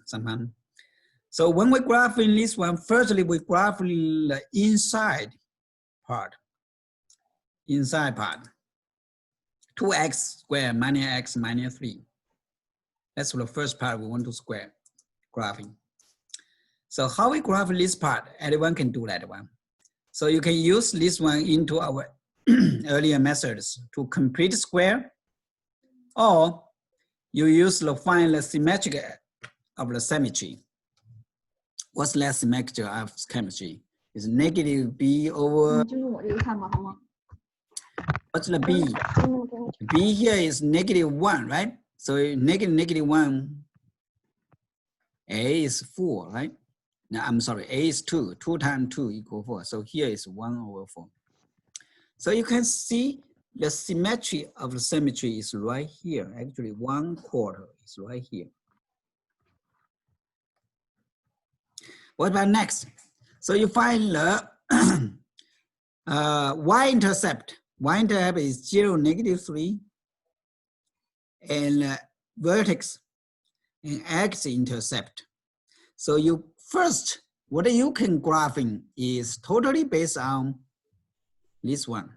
sometimes. So when we graph in this one, firstly, we graph the inside part. 2x squared minus x minus 3. That's the first part we want to square graphing. So how we graph this part, anyone can do that one. So you can use this one into our earlier methods to complete square, or you use the find the symmetry of the symmetry. What's the symmetry of chemistry? Is negative b over. What's the b? B here is -1, right? So negative 1, A is 4, right? No, I'm sorry, A is 2. 2 times 2 equals 4. So here is 1 over 4. So you can see the symmetry of the symmetry is right here. Actually, 1/4 is right here. What about next? So you find the y-intercept. Y-intercept is 0, -3, and vertex and x-intercept. So you first, what you can graphing is totally based on this one,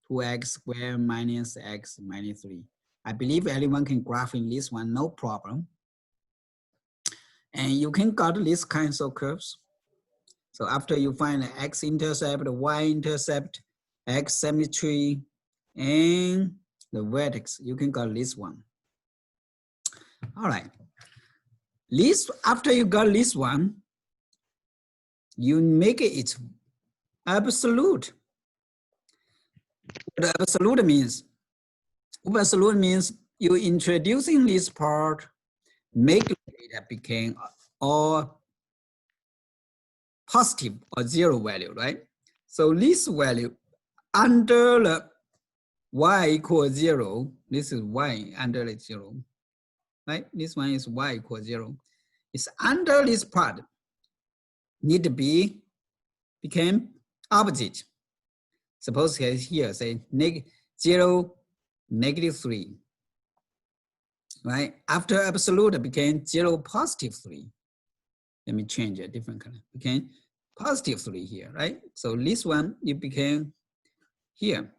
2x squared minus x minus 3. I believe everyone can graphing this one, no problem. And you can got these kinds of curves. So after you find the x-intercept, the y-intercept, x-symmetry, and the vertex, you can got this one. All right. This, after you got this one, you make it absolute. What absolute means? Absolute means you introducing this part, make the data became all positive or 0 value, right? So this value under the y equals 0, this is y under the 0, right? This one is y equals 0. It's under this part need to be became opposite. Suppose here say 0, -3, right? After absolute became 0, +3. Let me change a different color. Okay, +3 here, right? So this one it became here.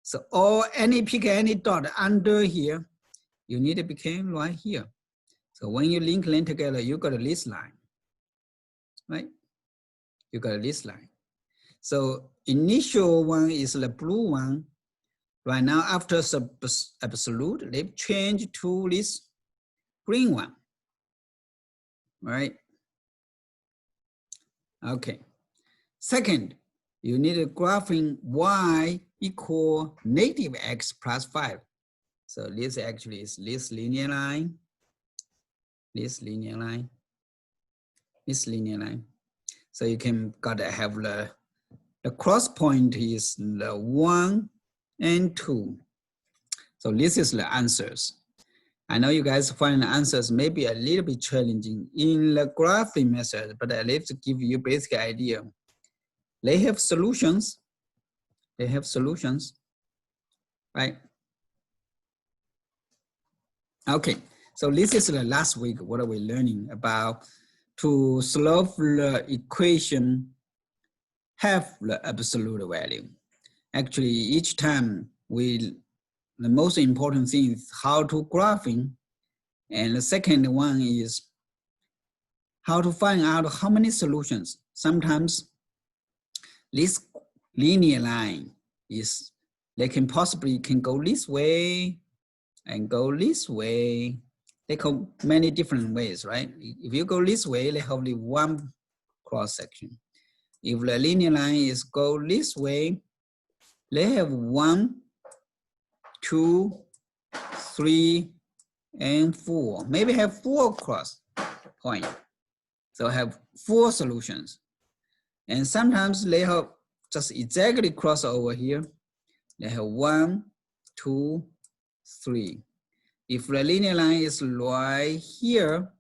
So or any pick any dot under here, you need to become right here. So when you link them together, you got this line, right? You got this line. So initial one is the blue one. Right now, after absolute, they've changed to this green one, right? Okay. Second, you need a graphing y equal -x plus 5. So this actually is this linear line, this linear line, this linear line. So you can gotta have the cross point is the 1 and 2. So this is the answers. I know you guys find the answers maybe a little bit challenging in the graphing method, but at least give you basic idea. They have solutions. They have solutions, right? Okay, so this is the last week. What are we learning about? To solve the equation, have the absolute value. Actually, each time the most important thing is how to graphing, and the second one is how to find out how many solutions. Sometimes this linear line is, they can possibly go this way and go this way. They go many different ways, right? If you go this way, they have only one cross section. If the linear line is go this way, they have 1, 2, 3, and 4. Maybe have 4 cross points. So have 4 solutions. And sometimes they have just exactly cross over here. They have 1, 2, 3. If the linear line is right here,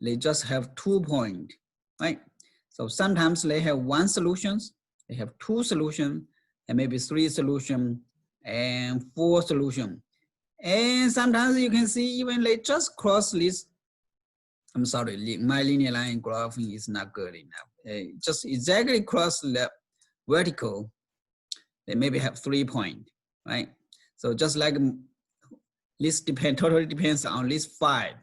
they just have 2 points, right? So sometimes they have 1 solution, they have 2 solutions, and maybe 3 solutions, and 4 solutions. And sometimes you can see even they just cross this I'm sorry, my linear line graphing is not good enough. Just exactly cross the vertical, they maybe have 3 points, right? So just like this totally depends on this 5.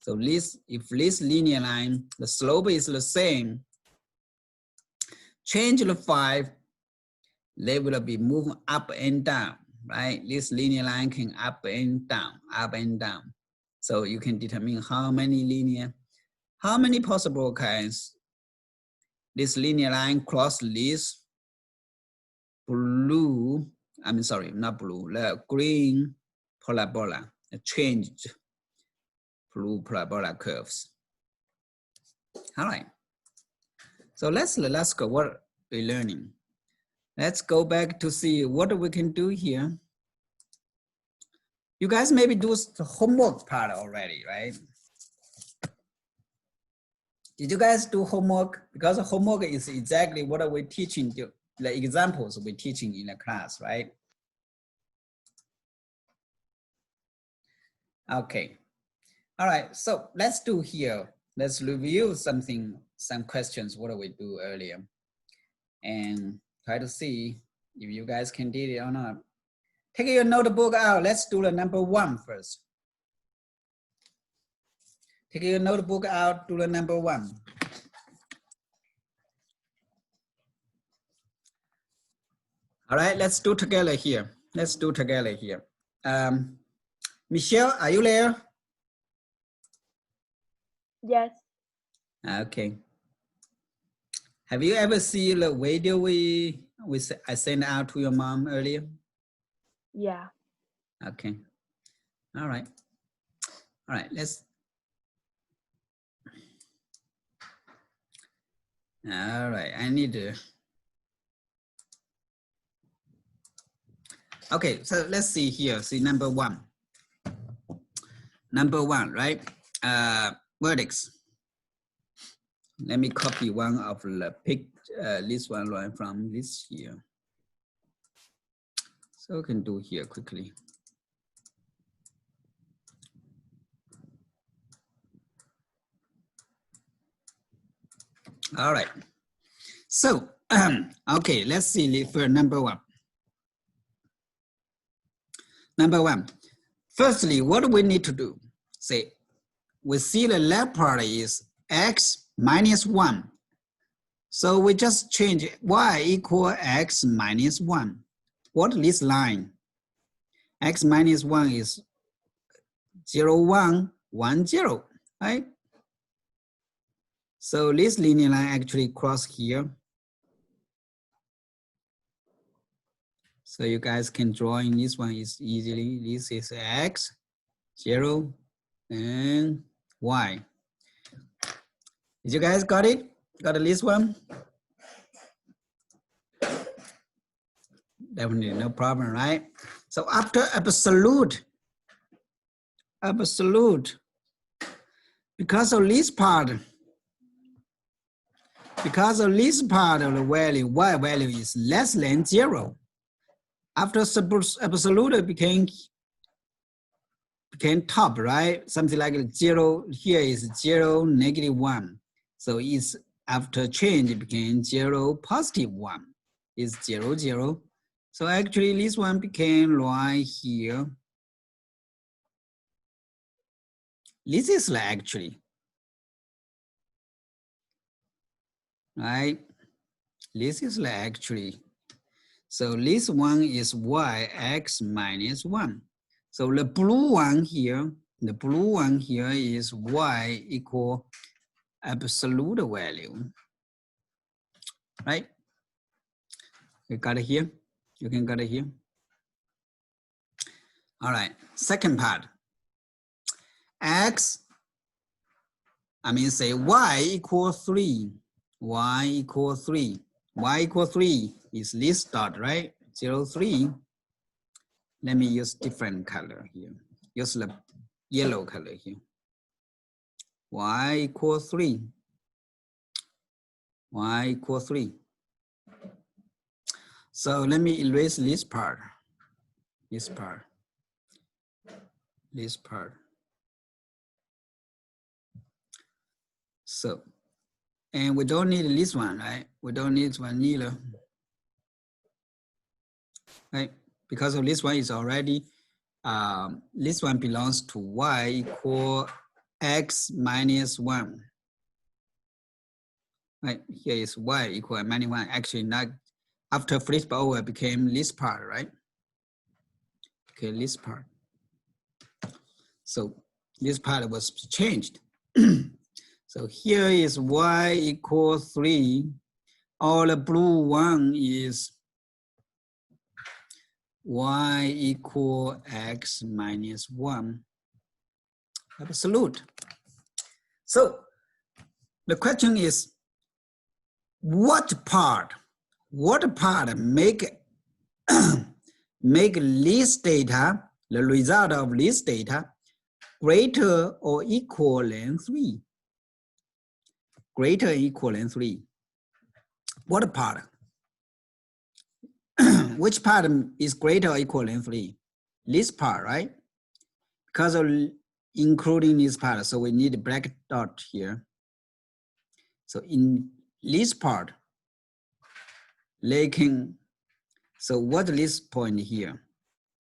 So if this linear line, the slope is the same, change the 5, they will be moving up and down, right? This linear line can up and down, up and down. So you can determine how many possible kinds this linear line cross this blue, not blue, the green parabola, changed blue parabola curves. All right. So let's go what we're learning. Let's go back to see what we can do here. You guys maybe do the homework part already, right? Did you guys do homework? Because homework is exactly what we're teaching, the examples we're teaching in the class, right? Okay. All right, so let's do here. Let's review some questions, what we do earlier, and try to see if you guys can do it or not. Take your notebook out. Let's do the number 1 first. Take your notebook out, do the number 1. All right, let's do together here. Let's do together here. Michelle, are you there? Yes. Okay. Have you ever seen the video I sent out to your mom earlier? Yeah. Okay. All right. All right, let's. All right, I need to. Okay, so let's see here. See number 1. Number 1, right? Vertex. Let me copy one of the this one right from this here. So I can do here quickly. All right. So, okay, let's see for number 1. Number 1. Firstly, what do we need to do? Say, we see the left part is x minus 1. So we just change y equal x minus 1. What is this line? X minus 1 is 0, 1, 1, 0, right? So this linear line actually cross here. So you guys can draw in this one is easily. This is x, 0, and y. Did you guys got it? Got this one? Definitely no problem, right? So after absolute, because of this part of the value, y value is less than 0. After absolute became top, right? Something like 0, here is 0, negative 1. So it's after change, it became 0, positive 1. Is 0, 0. So actually this one became right here. This is actually, right? This is actually. So this one is y, x minus 1. So the blue one here is y equal absolute value, right? You got it here? You can get it here? All right, second part. Say y equal 3. Y equal 3. Y equal 3 is this dot, right? 0, 3. Let me use different color here. Use the yellow color here. Y equal 3. Y equal 3. So let me erase this part. This part. So, and we don't need this one, right? We don't need this one either, right? Because of this one is already, this one belongs to y equal x minus 1. Right, here is y equal minus 1. Actually, not after flip over became this part, right? Okay, this part. So this part was changed. So here is y equal 3. All the blue one is y equal x minus 1. Absolute. So the question is, what part make make this data, the result of this data, greater or equal than 3? Greater or equal than 3. What part? Which part is greater or equal than 3? This part, right? Because of including this part, so we need a black dot here. So in this part, they can, so what this point here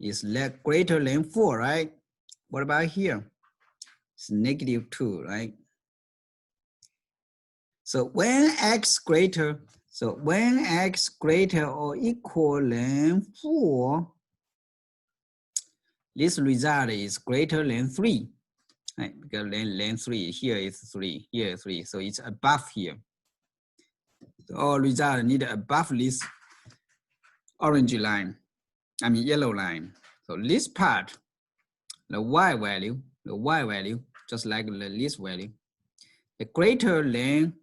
is greater than 4, right? What about here? It's -2, right? So when x greater, when x greater or equal than 4, this result is greater than 3, right? Because than 3, here is 3, here is 3, so it's above here. So all result need above this orange line, I mean yellow line. So this part, the y value, just like this value, the greater than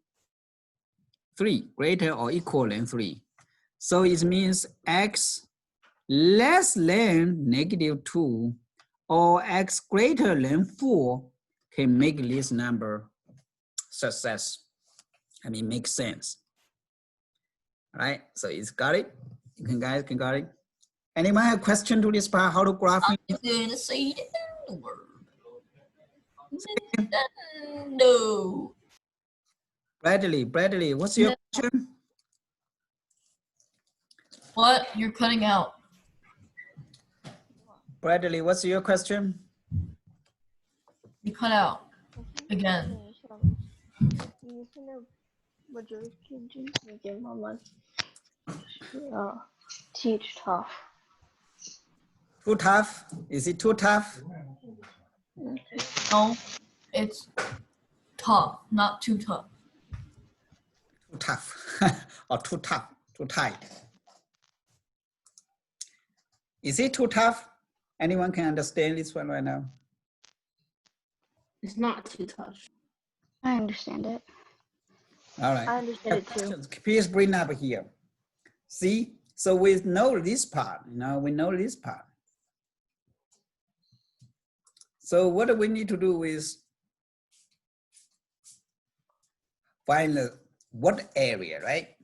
3, greater or equal than 3. So it means x less than -2 or x greater than 4 can make this number success. I mean, make sense. All right, so it's got it. You can guys can got it. Anyone have question to this part? How to graph? I'm gonna say the word. No. Bradley, what's your question? What? You're cutting out. Bradley, what's your question? You cut out again. 你现在我觉得平均时间慢慢要 teach tough. Too tough? Is it too tough? No, it's tough, not too tough. Too tough or too tough, too tight. Is it too tough? Anyone can understand this one right now? It's not too tough. I understand it. All right. I understand it too. Please bring up here. See, so we know this part, we know this part. So what do we need to do is find what area, right?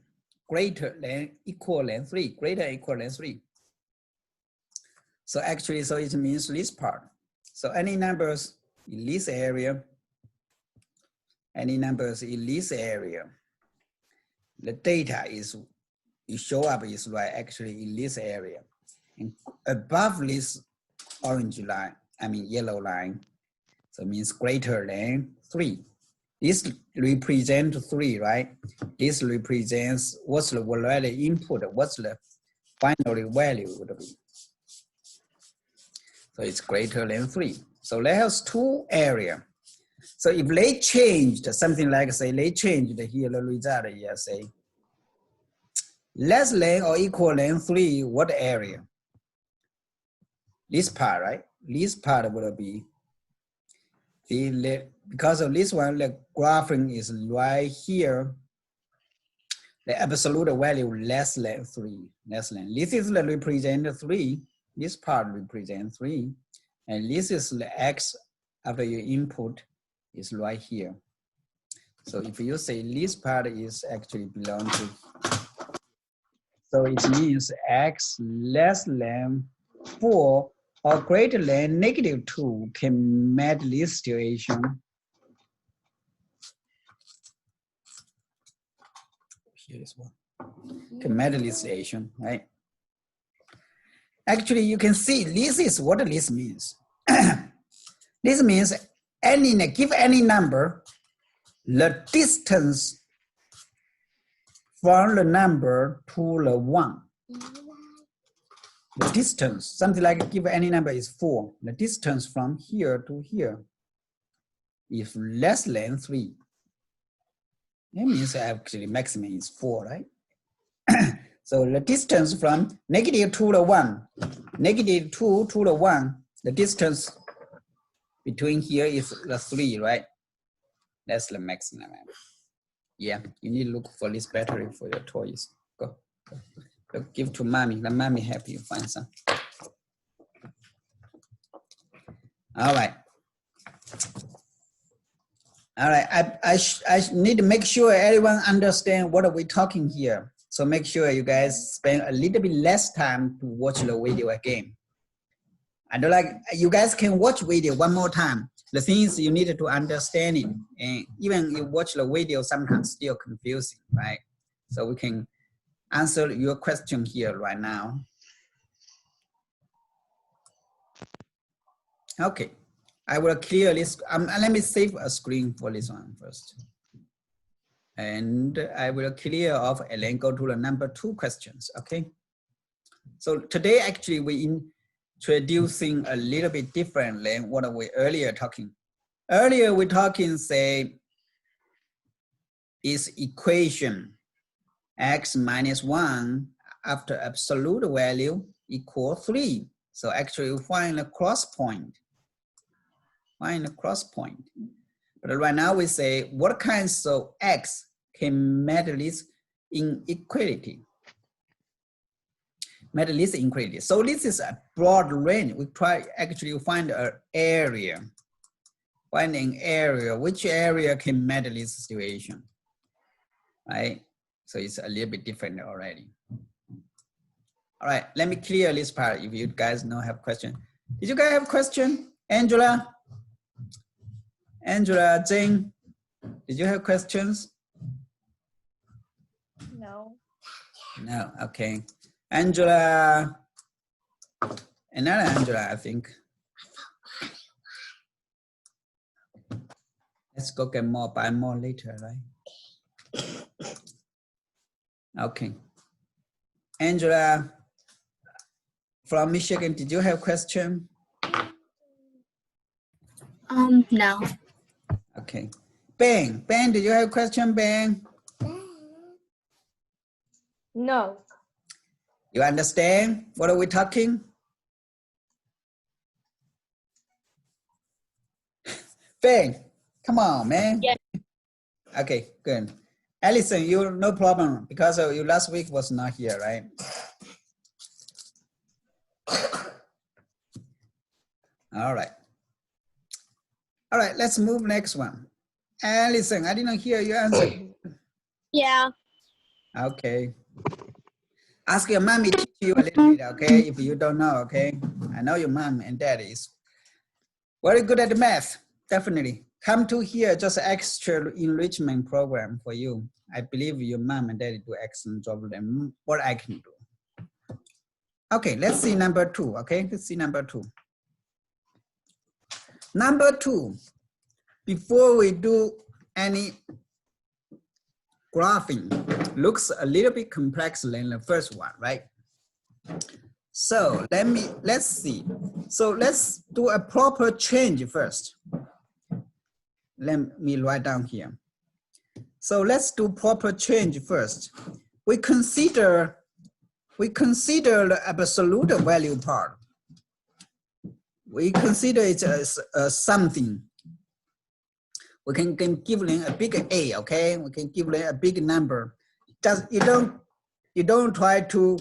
Greater than, equal than 3, greater than, equal than 3. So actually, so it means this part. So any numbers in this area, any numbers in this area, the data is, it show up is right actually in this area. And above this orange line, I mean yellow line, so it means greater than 3. This represents 3, right? This represents what's the value input, what's the final value would be. So it's greater than 3. So that has 2 areas. So if they changed something like, say, they changed here the result, yeah, say, less than or equal than 3, what area? This part, right? This part will be, because of this one, the graphing is right here. The absolute value less than 3, less than. This is the represent 3. This part represents 3. And this is the x after your input is right here. So if you say this part is actually belong to, so it means x less than 4 or greater than -2 can meet this situation. here is 1. Okay, metallization, right? Actually, you can see this is what this means. This means give any number, the distance from the number to the 1. The distance, something like give any number is 4. The distance from here to here is less than 3. That means actually maximum is 4, right? So the distance from -2 to the 1, -2 to the 1, the distance between here is the 3, right? That's the maximum. Yeah, you need to look for this battery for your toys. Go. Give to mommy. Let mommy help you find some. All right. All right. I need to make sure everyone understand what are we talking here. So make sure you guys spend a little bit less time to watch the video again. I don't like, you guys can watch video one more time. The things you need to understand it. And even you watch the video, sometimes still confusing, right? So we can answer your question here right now. Okay, I will clear this. Let me save a screen for this one first. And I will clear off and then go to the number 2 questions, okay? So today actually we introducing a little bit different than what we earlier talking. Earlier we talking say is equation x minus 1 after absolute value equal 3. So actually we find a cross point. Find a cross point. But right now we say what kinds of x can meet this inequality? Meet this inequality. So this is a broad range. We try actually find an area. Find an area. Which area can meet this situation? Right? So it's a little bit different already. All right, let me clear this part if you guys don't have question. Did you guys have question? Angela? Angela, Jane, did you have questions? No. No, okay. Angela, another Angela, I think. Let's go get more, buy more later, right? Okay. Angela from Michigan, did you have question? No. Okay. Ben, did you have a question, Ben? No. You understand? What are we talking? Ben, come on, man. Yeah. Okay, good. Allison, you no problem because you last week was not here, right? All right. All right, let's move next one. Allison, I didn't hear your answer. Yeah. Okay. Ask your mommy to teach you a little bit, okay? If you don't know, okay? I know your mom and dad is very good at the math, definitely. Come to here, just extra enrichment program for you. I believe your mom and dad do excellent job than what I can do. Okay, let's see number 2, okay? Let's see number 2. Number 2, before we do any graphing, looks a little bit complex than the first one, right? So let's see. So let's do a proper change first. Let me write down here. So let's do proper change first. We consider the absolute value part. We consider it as something. We can give them a big A, okay? We can give them a big number. Just you don't try to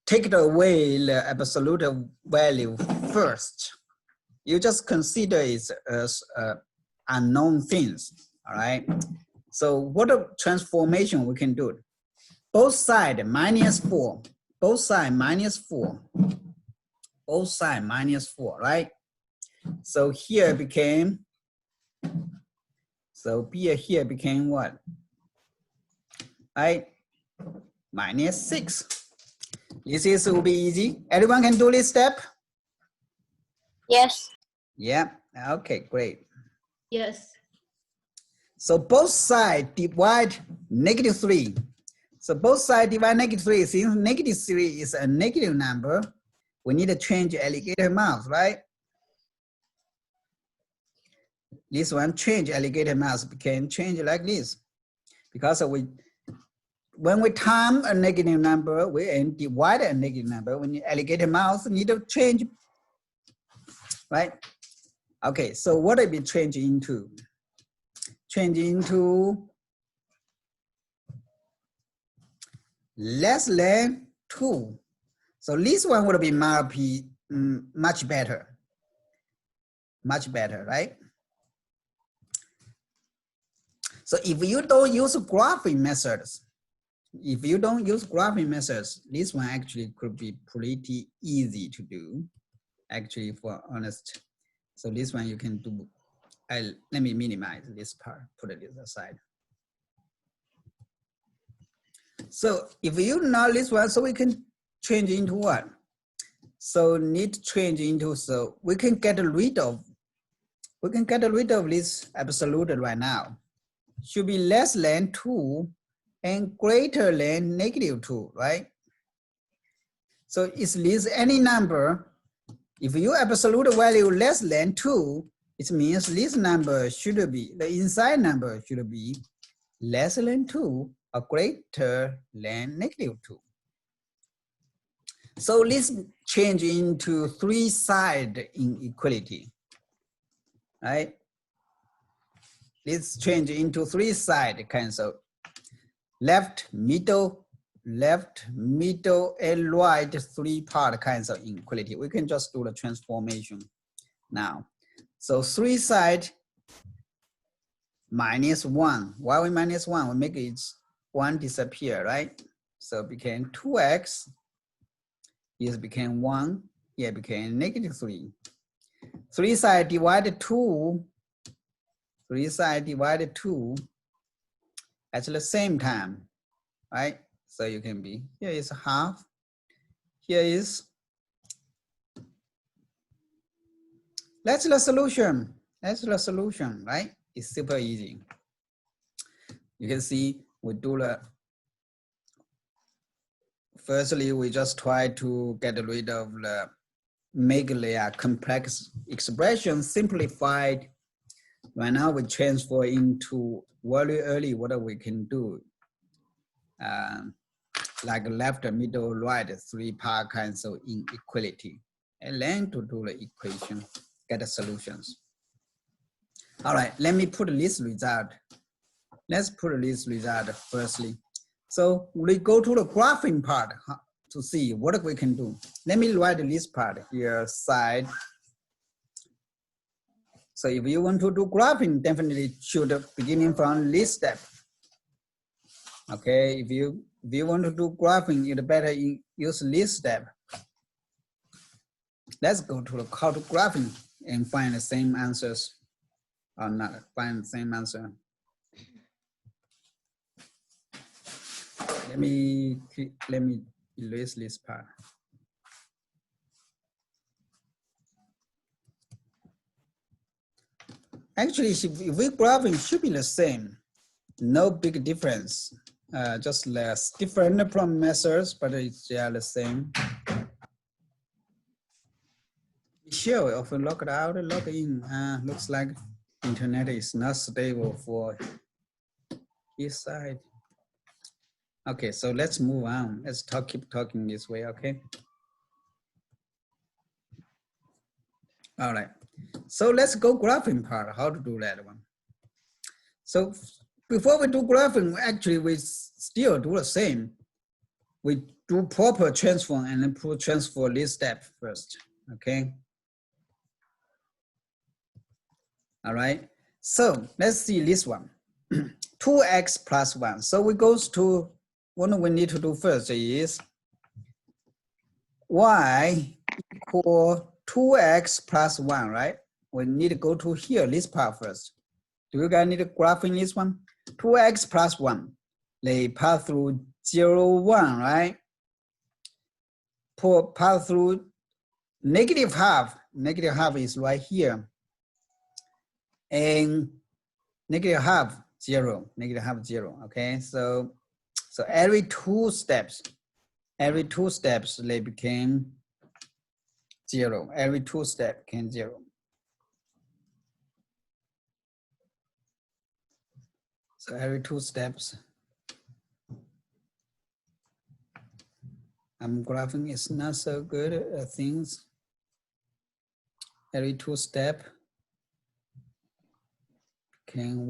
take it away the absolute value first. You just consider it as unknown things, all right? So what a transformation we can do? Both sides -4, both sides -4, both sides -4, right? So here became, so B here became what? Right? minus 6. This will be easy. Everyone can do this step? Yes. Yeah, okay, great. Yes. So both sides divide -3. So both sides divide -3. Since -3 is a negative number, we need to change alligator mouth, right? This one change alligator mouth can change like this. Because when we time a negative number, we divide a negative number. When the alligator mouth need to change, right? Okay, so what it be change into? Change into less than 2. So this one would be much better. Much better, right? So if you don't use graphing methods, this one actually could be pretty easy to do, actually, for honest. So this one you can do. Let me minimize this part, put it aside. So if you know this one, so we can change into what? So need to change into, so we can get rid of this absolute right now. Should be less than 2 and greater than -2, right? So is this any number? If your absolute value less than 2, it means this number should be, the inside number should be less than 2 or greater than -2. So let's change into 3-side inequality, right? Let's change into 3-side cancel. Left, middle, and right 3-part cancel inequality. We can just do the transformation now. So 3-side -1. Why we -1? We make it 1 disappear, right? So it became 2x. Here became 1. Here became -3. 3-side divided 2. 3-side divided 2 at the same time, right? So you can be, here is half. Here is, that's the solution. That's the solution, right? It's super easy. You can see we do the, firstly, we just try to get rid of the, make the complex expression simplified. Right now we transfer into very early what we can do. Like left, middle, right, 3-part cancel inequality. And then to do the equation, get the solutions. All right, let me put this result. Let's put this result firstly. So we go to the graphing part to see what we can do. Let me write this part here, side. So if you want to do graphing, definitely should beginning from this step. Okay, if you want to do graphing, you'd better use this step. Let's go to the how to graphing and find the same answers. Or not find the same answer. Let me erase this part. Actually, if we graphing should be the same. No big difference. Just less different from methods, but it's the same. Sure, often log out, log in. Looks like internet is not stable for this side. Okay, so let's move on. Let's keep talking this way, okay? All right, so let's go graphing part, how to do that one. So before we do graphing, actually we still do the same. We do proper transform and then put transfer this step first, okay? All right, so let's see this one. 2x plus 1. So we goes to, what we need to do first is y equal 2x plus 1, right? We need to go to here, this part first. Do you guys need to graph in this one? 2x plus 1. They pass through 0, 1, right? Pass through negative half. Negative half is right here. And negative half, 0. Negative half, 0. Okay, so every 2 steps, they became 0. Every 2 steps became 0. So every 2 steps, I'm graphing is not so good at things. Every 2 steps can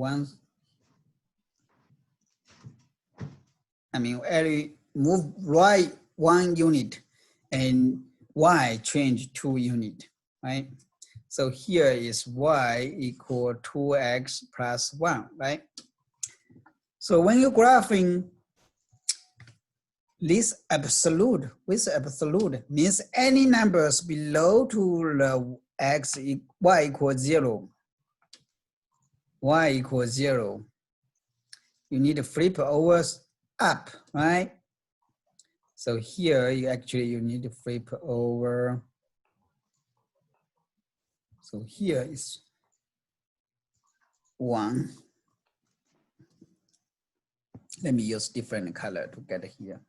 every move right 1 unit and y change 2 unit, right? So here is y equal 2x plus 1, right? So when you're graphing this absolute, with absolute means any numbers below to the y equals 0. Y equals 0. You need to flip over up, right? So here you need to flip over. So here is 1. Let me use different color to get here.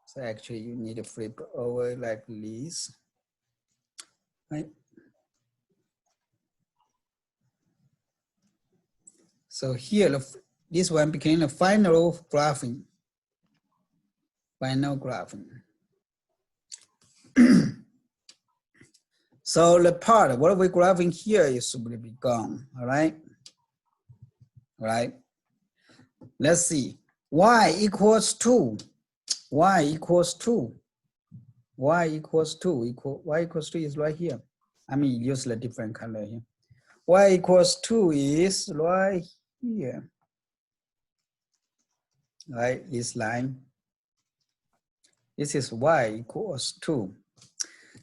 So actually you need to flip over like this, right? So here, this one became the final graphing. Final graphing. So the part, what we're graphing here is will be gone, all right? All right. Let's see. Y equals 2. Y equals 2. Y equals 2. Y equals 2 is right here. I mean, use the different color here. Y equals 2 is right here. Right, this line. This is y equals 2.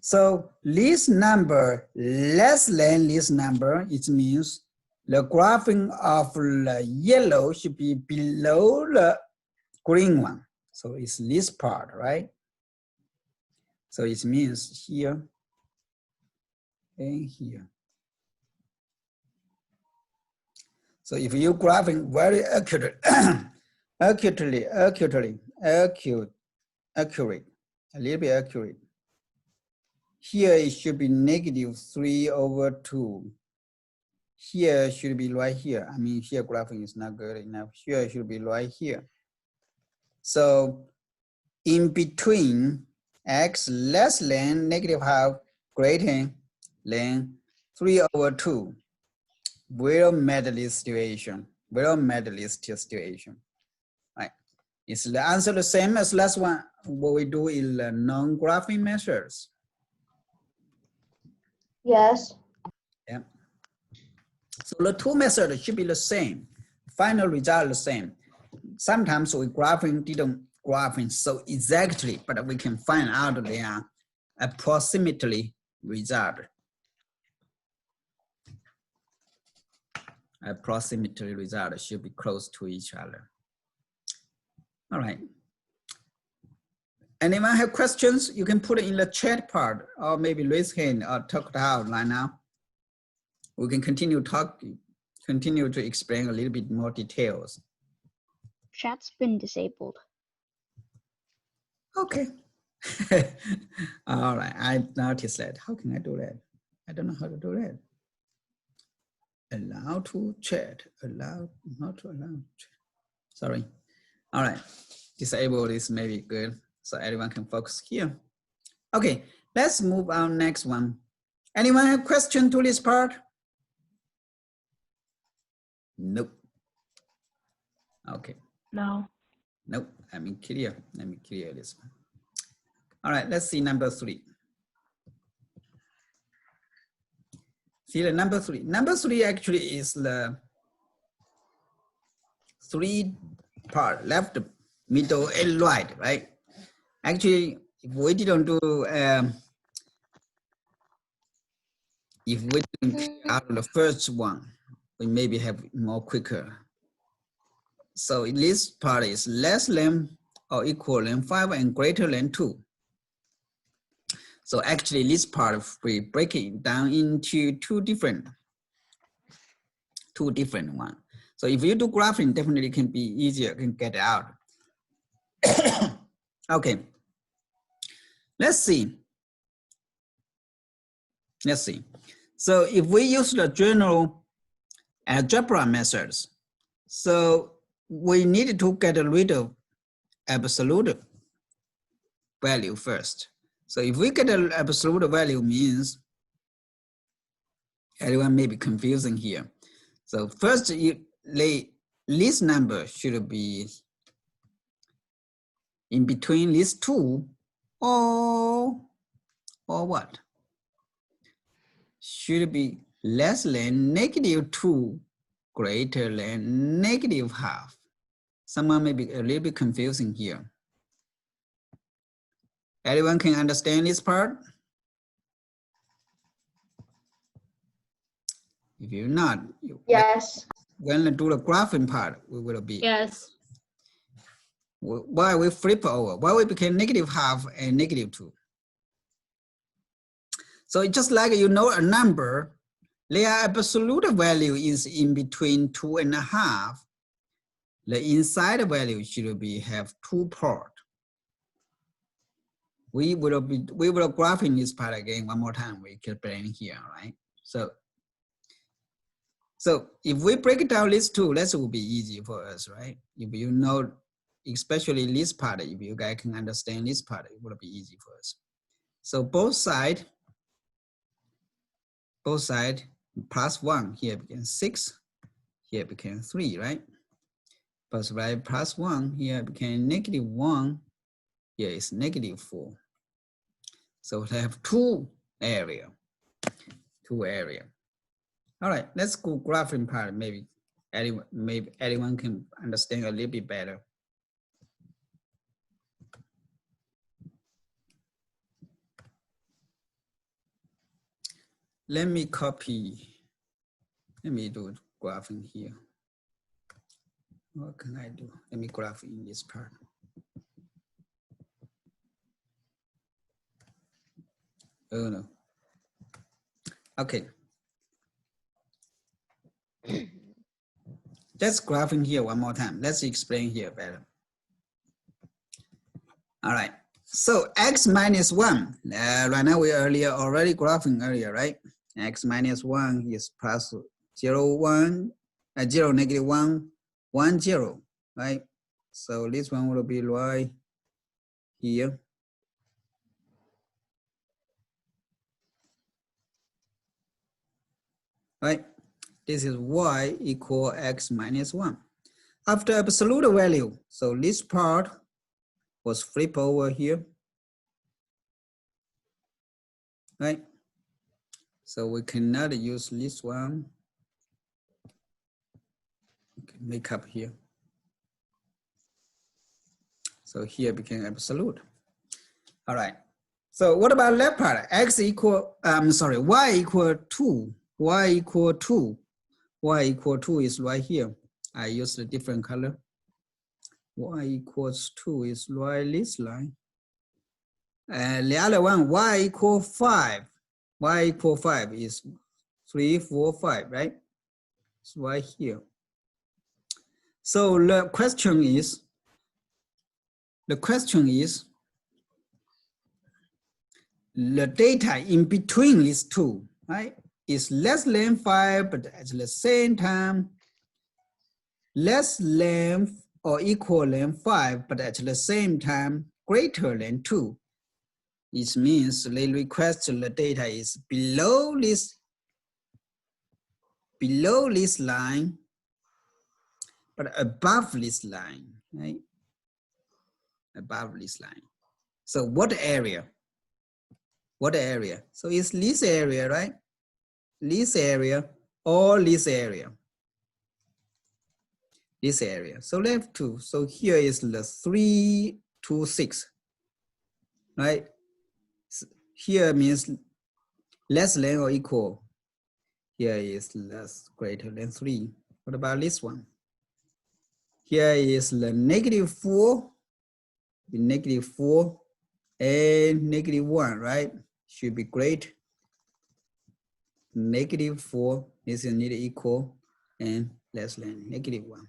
So this number less than this number, it means the graphing of the yellow should be below the green one. So it's this part, right? So it means here and here. So if you graphing very accurate, accurate, a little bit accurate. Here it should be -3/2. Here should be right here. I mean, here graphing is not good enough. Here it should be right here. So in between x less than -half greater than 3/2 will meet this situation. Right? Is the answer the same as last one? What we do in the non-graphing measures? Yes. Yeah. So the 2 methods should be the same. Final result the same. Sometimes we didn't graphing so exactly, but we can find out they are approximately result. Approximately result should be close to each other. All right. Anyone have questions? You can put it in the chat part, or maybe raise hand or talk it out right now. We can continue to explain a little bit more details. Chat's been disabled. Okay. All right, I noticed that. How can I do that? I don't know how to do that. Allow to chat, not to allow chat. Sorry. All right, disable this maybe good, so everyone can focus here. Okay, let's move on next one. Anyone have question to this part? Nope. Okay. No. Nope, let me clear this one. All right, let's see number 3. See the number 3. Number 3 actually is the 3 part, left, middle, and right, right? Actually, if we didn't do, if we didn't figure out the first one, we maybe have more quicker. So this part is less than or equal than 5 and greater than 2. So actually this part we break it down into two different ones. So if you do graphing, definitely can be easier, can get it out. Okay, let's see. So if we use the general algebra methods, so we need to get rid of absolute value first. So if we get an absolute value means, everyone may be confusing here. So first, this number should be in between these two, or what? Should be less than -2, greater than -12. Someone may be a little bit confusing here. Everyone can understand this part? If you're not, Yes. when we do the graphing part, we will be. Yes. Why we flip over? Why we became -12 and -2? So it's just like you know a number, their absolute value is in between 2.5. The inside value should be have 2 parts. We will graphing this part again one more time. We can plan here, right? So if we break it down these two, that will be easy for us, right? If you know, especially this part, if you guys can understand this part, it will be easy for us. So both side +1, here became 6, here became 3, right? Both side +1, here became -1, here is -4. So we have two area. All right, let's go graphing part. Maybe anyone can understand a little bit better. Let me do graphing here. What can I do? Let me graph in this part. Oh no. Okay. Let's graphing here one more time. Let's explain here better. All right. So x minus 1. Right now we already graphing earlier, right? X minus 1 is plus 0, 1, 0, -1, 1, 0, right? So this one will be right here. Right? This is y equal x minus 1. After absolute value, so this part was flip over here. Right? So we cannot use this one. We can make up here. So here became absolute. All right. So what about left part? X equal, y equal 2. Y equal 2. Y equal 2 is right here. I used a different color. Y equals 2 is right this line. And the other one, y equal 5. Y equal 5 is 3, 4, 5, right? It's right here. So the question is, the data in between these two, right, is less than 5, but at the same time, less than or equal than 5, but at the same time, greater than 2. It means they request the data is below this line, but above this line, right? Above this line. So what area? What area? So it's this area, right? This area or this area. This area. So left 2. So here is the 3 to 6, right? So here means less than or equal. Here is less greater than 3. What about this one? Here is the -4 be -4 and -1, right? Should be great. -4, this is neither equal and less than -1.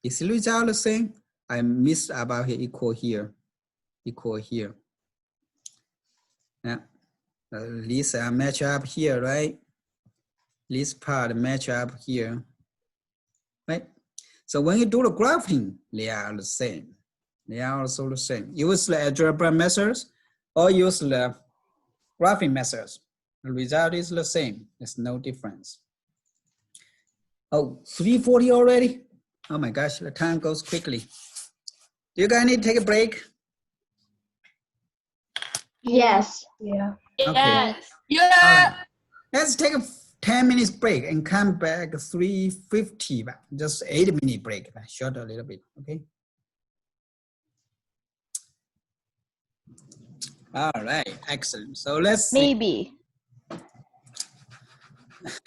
Is the result the same? I missed about here, equal here. Yeah, these match up here, right? This part match up here, right? So when you do the graphing, they are the same. They are also the same. Use the algebra methods or use the graphing methods. The result is the same. There's no difference. Oh, 3:40 already? Oh my gosh, the time goes quickly. Do you guys need to take a break? Yes. Yeah. Okay. Yeah. All right. Let's take a 10 minutes break and come back 3:50. Just 8-minute break. Short a little bit. Okay. All right. Excellent. So let's see. Maybe.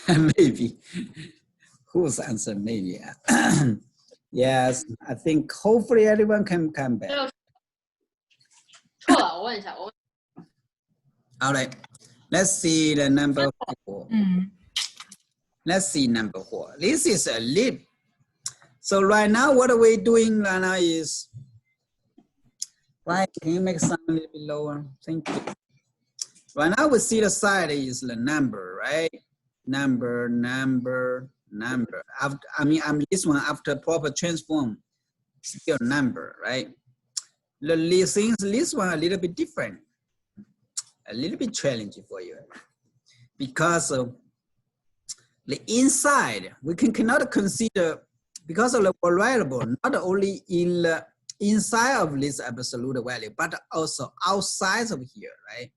Maybe. Whose answer? Maybe. Yes. I think hopefully everyone can come back. All right. Let's see the number 4. Let's see number 4. This is a lip. So right now, what are we doing right now is, right, can you make sound a little bit lower? Thank you. Right now we see the side is the number, right? Number. After, this one after proper transform, still number, right? The things, this one a little bit different, a little bit challenging for you. Because of the inside, we cannot consider, because of the variable, not only in the inside of this absolute value, but also outside of here, right?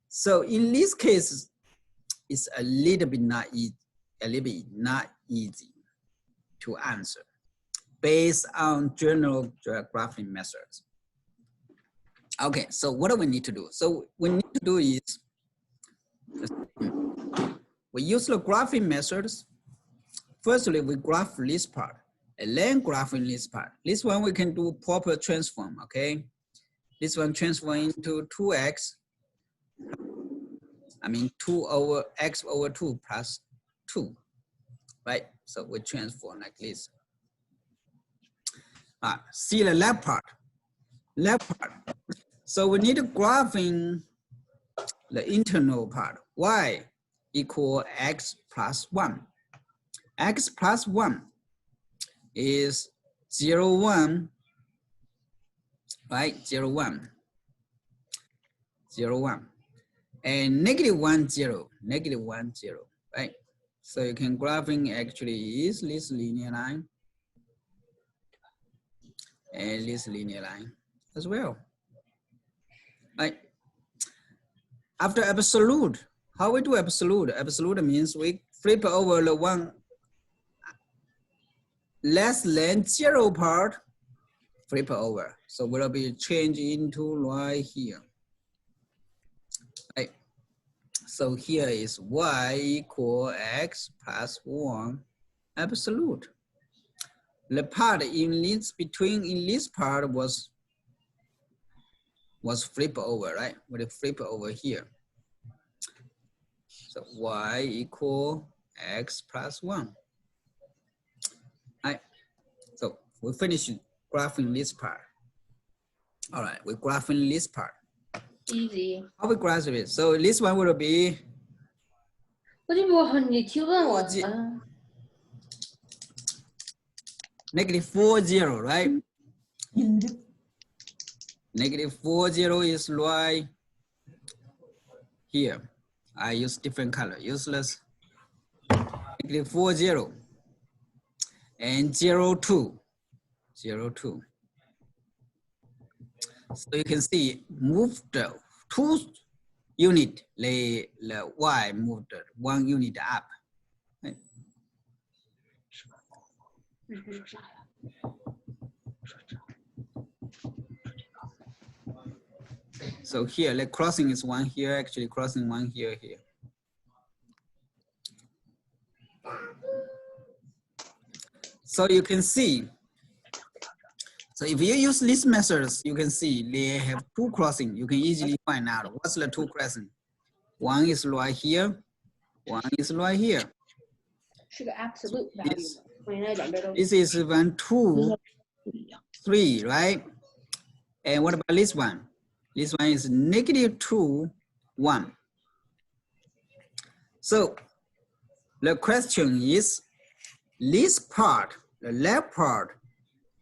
So in this case, it's a little bit not easy to answer based on general graphing methods. Okay, so what do we need to do? So we need to do is, we use the graphing methods. Firstly, we graph this part, and then graphing this part. This one we can do proper transform, okay? This one transform into 2x. 2 over x over 2 plus 2, right? So we transform like this. See the left part. So we need to graphing the internal part. Y equal x plus 1. X plus 1 is 0, 1, right? 0, 1. 0, 1. And -1, 0. -1, 0, right? So you can graphing actually is this linear line and this linear line as well, right? After absolute, how we do absolute? Absolute means we flip over the one less than 0 part, flip over. So will be changed into right here, right? So here is y equal x plus 1 absolute. The part in this part was flip over, right? We flip over here. So y equal x plus 1. Right. So we finish graphing this part. All right, we're graphing this part. Easy. How we graph it? So this one will be -4, right? -4 is right here. I use different color, useless. -4 and 0, 2. 0, 2. So you can see move the 2 unit, the y moved 1 unit up. Right? So here, the crossing is 1 here, actually crossing 1 here. So you can see So if you use these methods, you can see they have two crossing. You can easily find out what's the two crossing. One is right here, one is right here. 是个 absolute value 嘛，我应该两边都 This is 1, 2, 3, right? And what about this one? This one is -2, 1. So the question is, this part, the left part,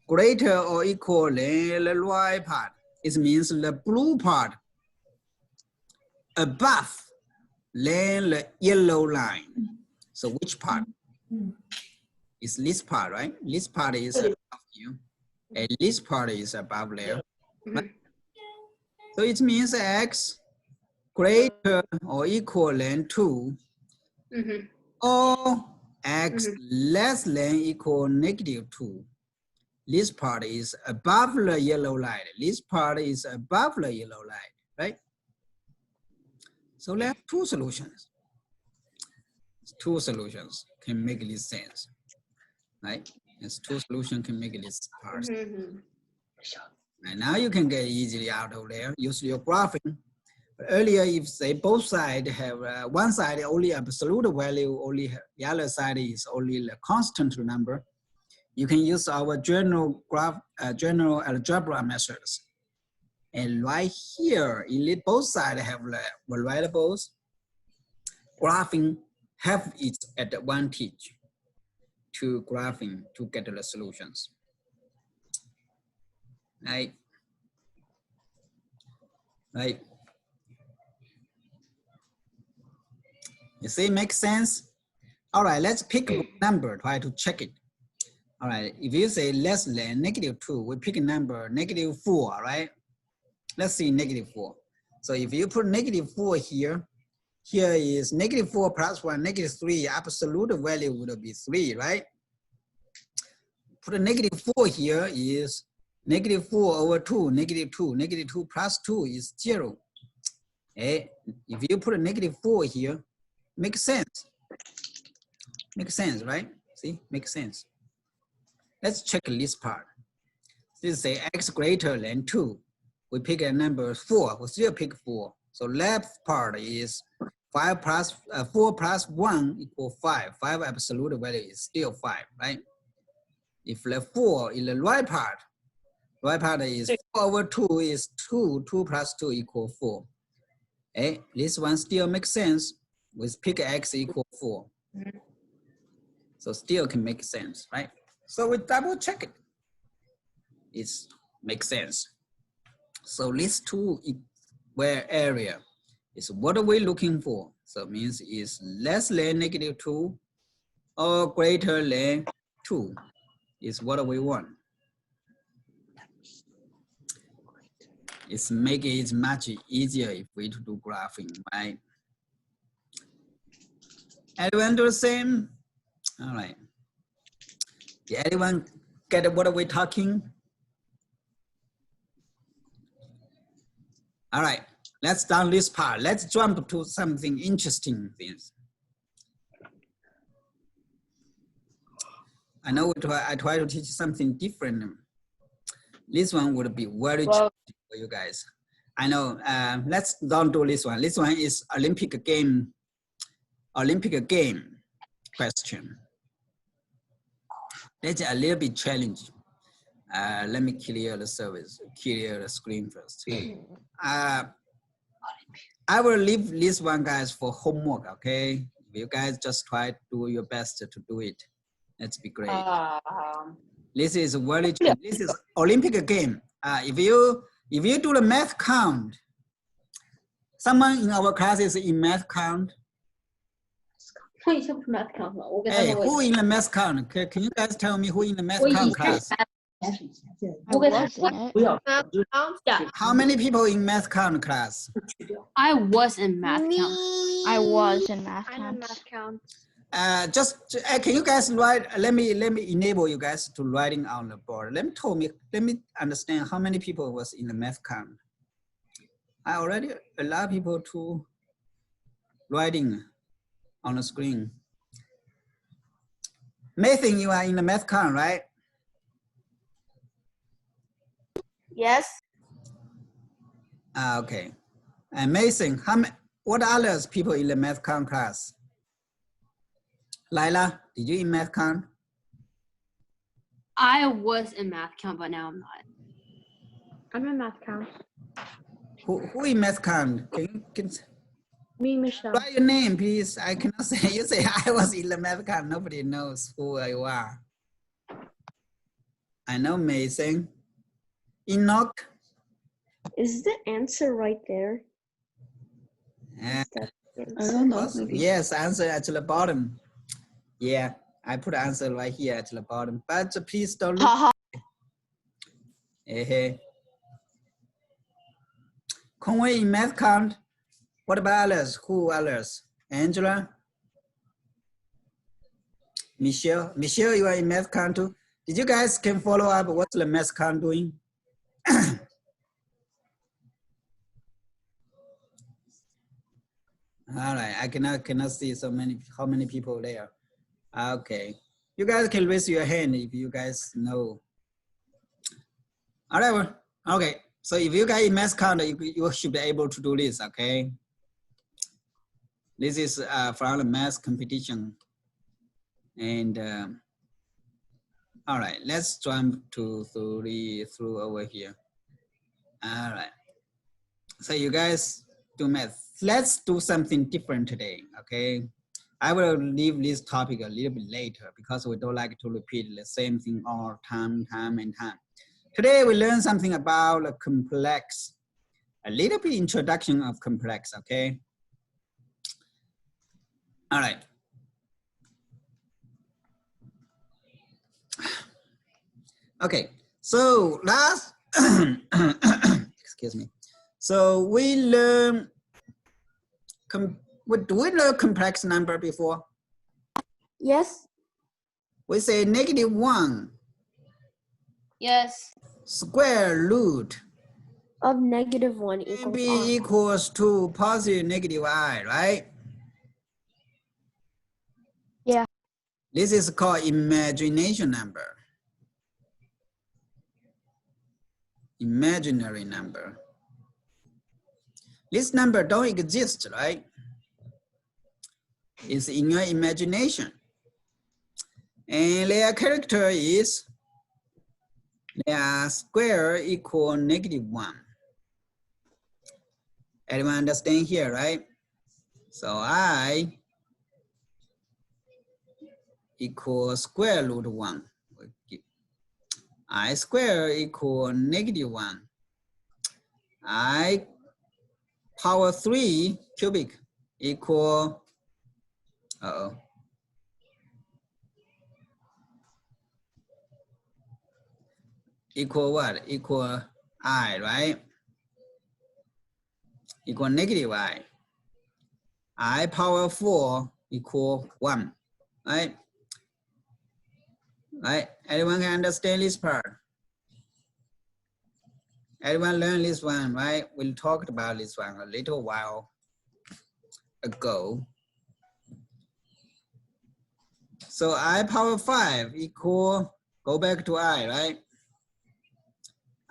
greater or equal than the right part. It means the blue part above than the yellow line. So which part? It's this part, right? This part is above you, and this part is above there. Right? So it means x greater or equal than 2, or x less than equal -2. This part is above the yellow line. This part is above the yellow line, right? So there are two solutions. Two solutions can make this sense, right? There's two solutions can make this part. And now you can get easily out of there. Use your graphing. But earlier, if say both sides have one side only absolute value, only the other side is only the constant number, you can use our general algebra methods. And right here, both sides have the variables. Graphing have its advantage to graphing to get the solutions. Right? Right? You see, makes sense? All right, let's pick a number, try to check it. All right, if you say less than -2, we pick a number -4, right? Let's see -4. So if you put -4 here, here is -4 plus 1, -3, absolute value would be 3, right? Put a -4 here is -4 over 2, -2, -2 plus 2 is 0. Okay? If you put a -4 here, makes sense. Makes sense, right? See, makes sense. Let's check this part. This say x greater than 2. We pick a number 4. We still pick 4. So left part is 4 plus 1 equal 5. 5 absolute value is still 5, right? If the 4 in the right part is 4 over 2 is 2. 2 plus 2 equal 4. Okay, this one still makes sense. We pick x equal 4. So still can make sense, right? So we double check it. It makes sense. So these two area is what are we looking for? So it means is less than -2 or greater than 2 is what we want. It's making it much easier if we do graphing, right? Everyone do the same? All right. Did anyone get what are we talking? All right, let's down this part. Let's jump to something interesting things. I know I try to teach something different. This one would be very challenging for you guys. I know, let's don't do this one. This one is Olympic game question. That's a little bit challenging. Let me clear the screen first. I will leave this one, guys, for homework, okay? You guys just try to do your best to do it. That's be great. This is this is Olympic game. If you do the math count, someone in our class is in math count. Hey, who in the math count? Can you guys tell me who in the math count class? How many people in math count class? I was in math count. I was in math I'm in count. math count. Can you guys write? Let me enable you guys to writing on the board. Let me understand how many people was in the math count. I already allow people to writing on the screen. Nathan, you are in the math count, right? Yes. Okay. Amazing. What others people in the math count class? Lila, did you in math count? I was in math count, but now I'm not. I'm in math count. Who in math count? Can Me, Michelle. write your name, please? I cannot say. You say I was in the math count. Nobody knows who you are. I know amazing. Enoch. Is the answer right there? I don't know. Maybe. Yes, answer at the bottom. Yeah, I put answer right here at the bottom. But please don't look. Hey. Conway in math count. What about others? Who others? Angela? Michelle? Michelle, you are in math count too? Did you guys can follow up what's the math count doing? All right, I cannot see how many people there. Okay, you guys can raise your hand if you guys know. All right, well, okay. So if you guys in math count, you should be able to do this. Okay, this is from the math competition, and all right, let's jump to through over here. All right, so you guys do math. Let's do something different today. Okay. I will leave this topic a little bit later because we don't like to repeat the same thing all time. Today we learn something about complex, a little bit introduction of complex, okay? All right. Okay, so last, excuse me. So we learn, do we learn complex number before? Yes. We say -1. Yes. Square root Of -1 equals b I. equals to positive negative I, right? Yeah. This is called imagination number. Imaginary number. This number don't exist, right? It's in your imagination. And their character is their square equal -1. Everyone understand here, right? So I equals square root 1. I square equal -1. I power 3 cubic equal, equal what? Equal I, right? Equal -I. I power 4 equal 1, right? Right? Everyone can understand this part. Everyone learn this one, right? We talked about this one a little while ago. So I power 5 equal, go back to I, right?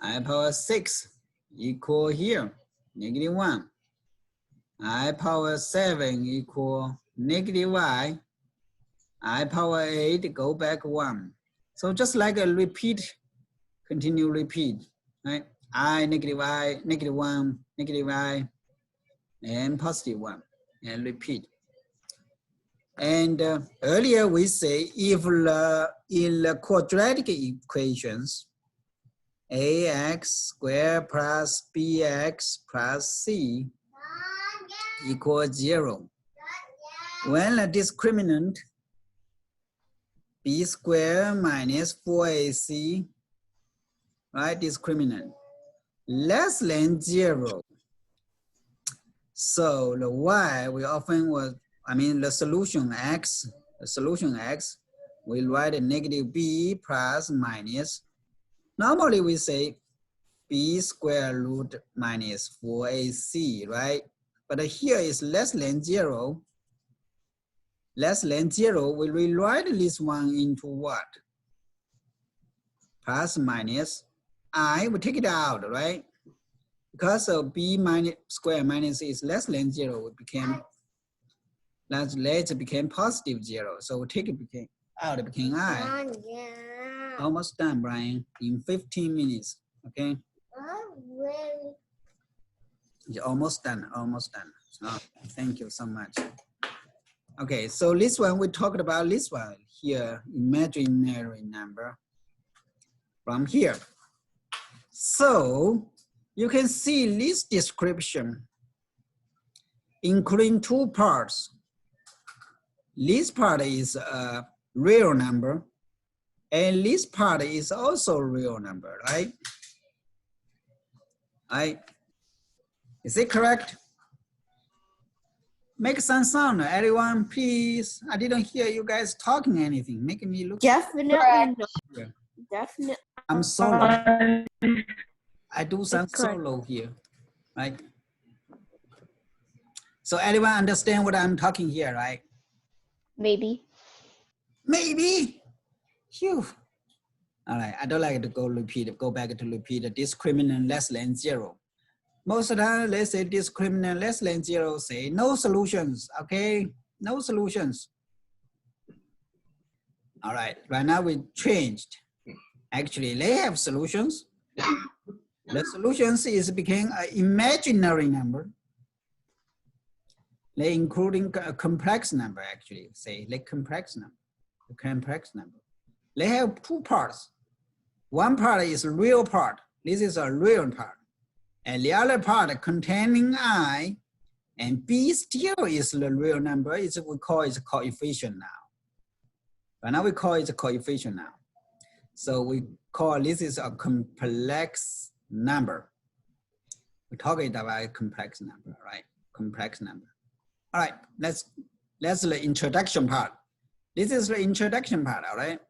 I power 6 equal here, -1. I power 7 equal -y. I power 8, go back 1. So just like a repeat, continue repeat, right? I, -1, -I, and +1, and repeat. And earlier we say if in the quadratic equations, ax squared plus bx plus c equals 0. When the discriminant b squared minus 4ac, right, discriminant, less than 0. So the y we often was, the solution x, we write a -b plus minus. Normally we say b square root minus 4ac, right? But here is less than 0. Less than 0, we rewrite this one into what? Plus minus I, we take it out, right? Because of b minus square minus is less than 0, it became, later became positive 0. So we take it out, it became I. Almost done, Brian, in 15 minutes, okay? You're almost done, almost done. Oh, thank you so much. Okay, so this one, we talked about this one here, imaginary number from here. So you can see this description, including two parts. This part is a real number, and this part is also a real number, right? Is it correct? Make some sound, everyone, please. I didn't hear you guys talking anything. Make me look. Definitely Correct. no. Yeah. Definitely. I'm solo. I do some solo here, right? So everyone understand what I'm talking here, right? Maybe. Maybe. Phew. All right, I don't like to go back to repeat the discriminant less than 0. Most of the time, let's say discriminant less than 0, say no solutions, okay? No solutions. All right, right now we changed. Actually, they have solutions. The solutions is became an imaginary number. They including a complex number, actually, say the complex number, They have two parts. One part is a real part. This is a real part. And the other part containing I and B still is the real number. We call it coefficient now. But now we call it a coefficient now. So we call this is a complex number. We're talking about a complex number, right? Complex number. All right, that's the introduction part. This is the introduction part, all right?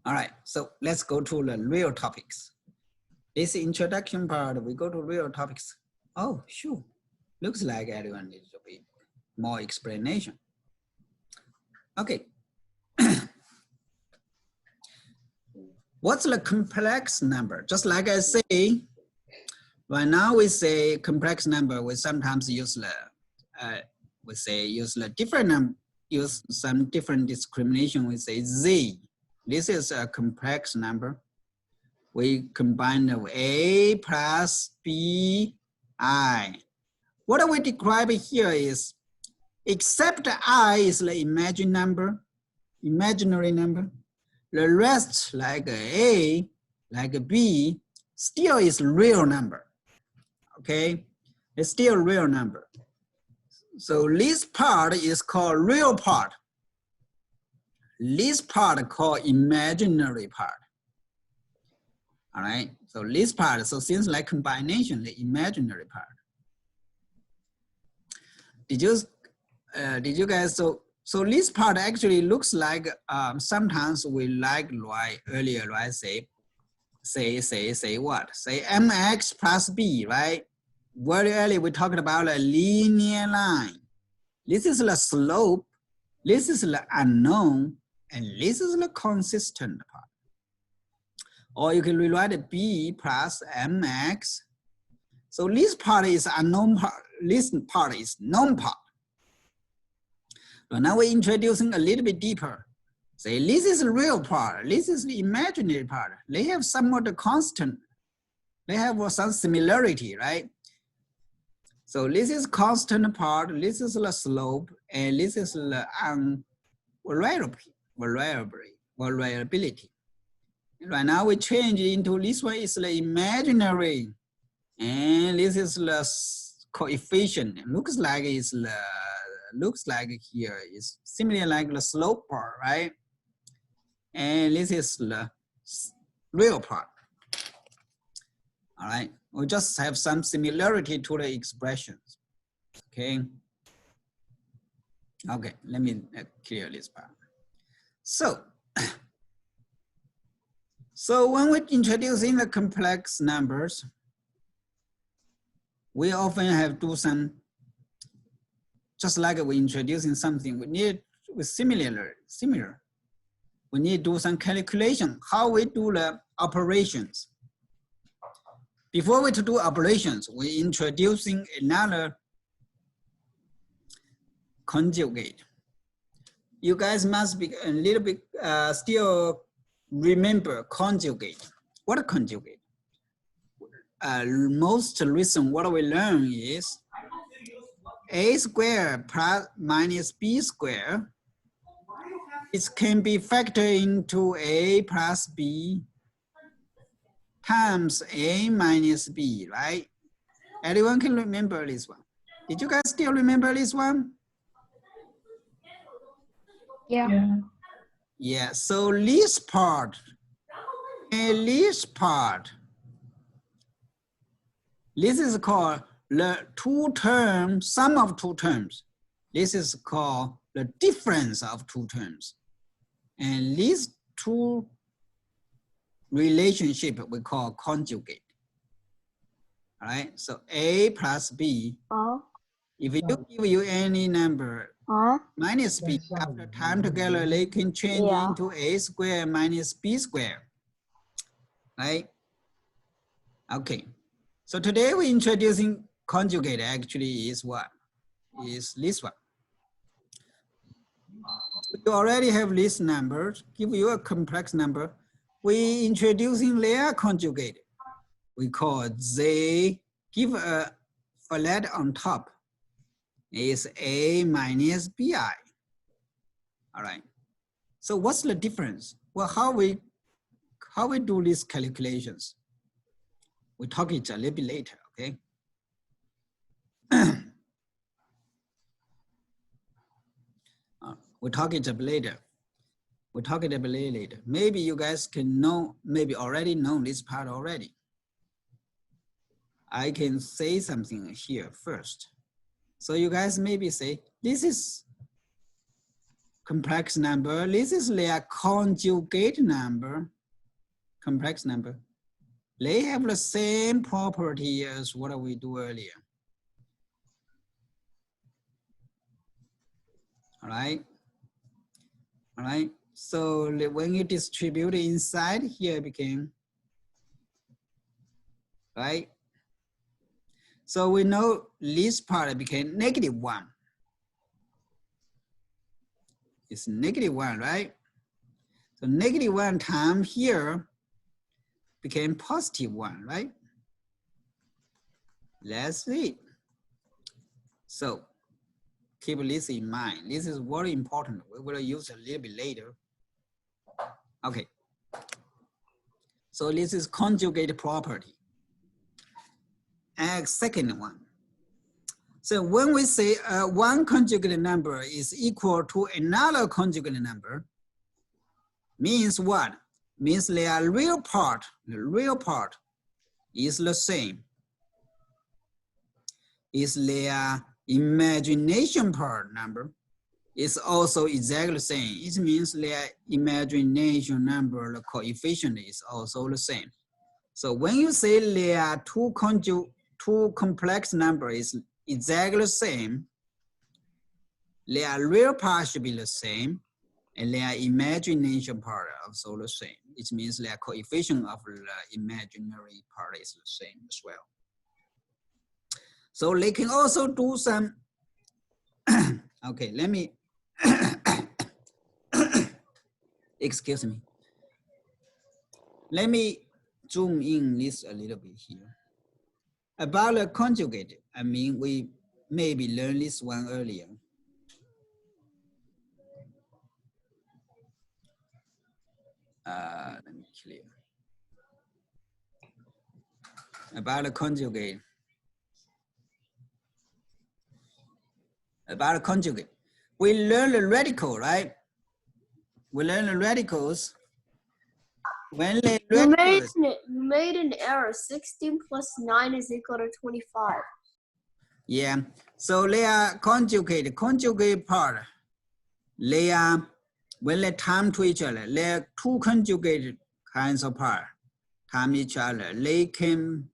All right, so let's go to the real topics. This introduction part, we go to real topics. Oh, sure. Looks like everyone needs to be more explanation. Okay. What's the complex number? Just like I say, right now we say complex number, we sometimes use the, use some different discrimination. We say Z. This is a complex number. We combine the A plus B, I. What we describe here is, except I is the imaginary number, the rest like A, like B, still is real number, okay? It's still a real number. So this part is called real part. This part called imaginary part. All right, so this part, so since like combination, the imaginary part. Did you guys, so this part actually looks like, sometimes we like right earlier, right? Say what? Say mx plus b, right? Very early we talked about a linear line. This is the slope, this is the unknown, and this is the consistent part. Or you can rewrite b plus mx. So this part is unknown part, this part is known part. But now we're introducing a little bit deeper. Say this is the real part, this is the imaginary part. They have somewhat a constant. They have some similarity, right? So this is constant part, this is the slope, and this is the variability. Right now we change into this one is the imaginary, and this is the coefficient. It looks like it's the here is similar like the slope part, right? And this is the real part. All right, we just have some similarity to the expressions. Okay. Okay, let me clear this part. So when we're introducing the complex numbers, we often have to do some, just like we're introducing something, we need with similar. we need to do some calculation, how we do the operations. Before we to do operations, we introducing another conjugate. You guys must be a little bit still remember conjugate. What a conjugate? Most recent what we learn is a squared plus minus b squared. It can be factored into a plus b times a minus b, right? Anyone can remember this one? Did you guys still remember this one? Yeah. Yeah, so this part, and this part, this is called the two terms, sum of two terms. This is called the difference of two terms. And these two relationship we call conjugate. All right, so a plus b. If you give you any number minus b, after time together, they can change into a squared minus b squared, right? Okay, so today we're introducing conjugate. Actually is what? Is this one. You already have this number, give you a complex number. We introducing their conjugate. We call Z, give a flat on top. Is a minus bi. All right. So what's the difference? Well, how we do these calculations? We talk it a little bit later, okay? We'll talk it a bit later. We'll talk it a bit later. Maybe you guys can know, maybe already know this part already. I can say something here first. So you guys maybe say, this is complex number. This is their conjugate number, complex number. They have the same property as what we do earlier. All right. All right. So when you distribute inside here, it became, right? So we know this part became -1. It's -1, right? So -1 times here became +1, right? That's it. So keep this in mind. This is very important. We will use it a little bit later. Okay. So this is conjugate property. And second one. So when we say one conjugate number is equal to another conjugate number, means what? Means their real part, the real part is the same. Is their imagination part number is also exactly the same. It means their imagination number, the coefficient is also the same. So when you say there are two complex numbers is exactly the same, their real part should be the same, and their imagination part also the same. It means their coefficient of the imaginary part is the same as well. So they can also do some, okay, let me, excuse me. Let me zoom in this a little bit here. About the conjugate, I mean, we maybe learned this one earlier. Let me clear. About the conjugate. About the conjugate. We learned the radical, right? We learned the radicals. When the radicals, You made an error. 16 plus 9 is equal to 25. yeah, so they are conjugate part. They are, when they time to each other, they are two conjugate kinds of part, time each other. They can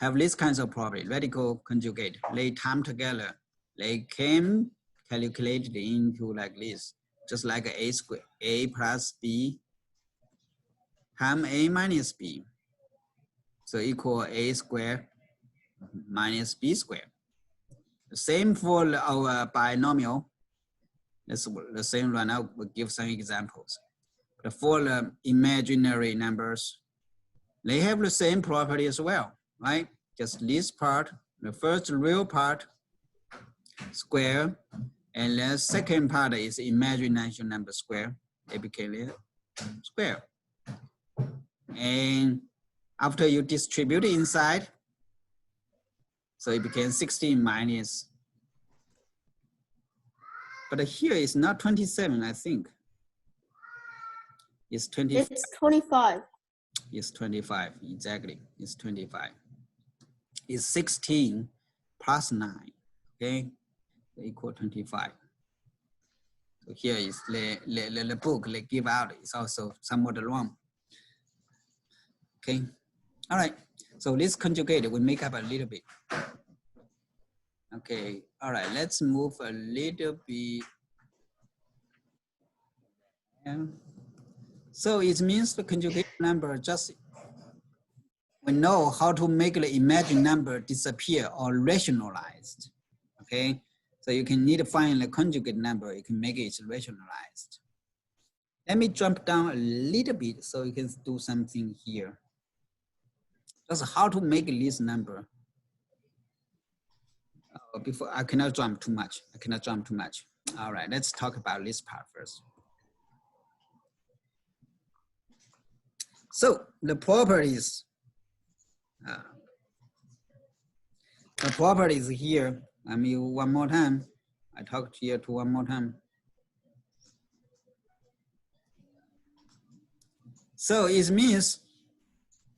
have this kinds of property, radical conjugate. They time together. They can calculate it into like this. just like a square, a plus b times a minus b. So equal a squared minus b squared. The same for our binomial. Let's the same right now. We'll give some examples. But for the imaginary numbers, they have the same property as well, right? Just this part, the first real part, square, and the second part is imaginary number square. They became square. And after you distribute it inside, so it became 16 minus. But here it's not 27, I think. It's 25. It's 25. It's 25, exactly. It's 25. It's 16 plus 9, okay? Equal 25. So here is the book they give out is also somewhat wrong. Okay, all right. So this conjugate will make up a little bit. Okay, all right, let's move a little bit. Yeah. So it means the conjugate number just, we know how to make the imagined number disappear or rationalized, okay? So you can need to find the conjugate number, you can make it rationalized. Let me jump down a little bit so you can do something here. Just how to make this number. Before, I cannot jump too much. I cannot jump too much. All right, let's talk about this part first. So the properties here. I mean, one more time. I talked here to one more time. So it means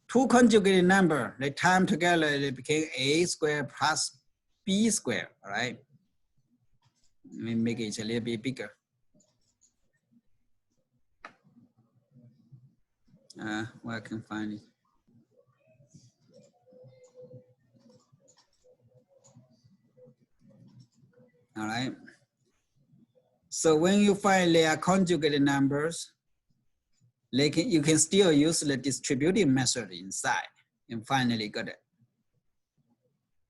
two conjugated number, they time together, they became a squared plus b squared, all right? Let me make it a little bit bigger. Where I can find it. All right. So when you find their conjugated numbers, you can still use the distributive method inside and finally got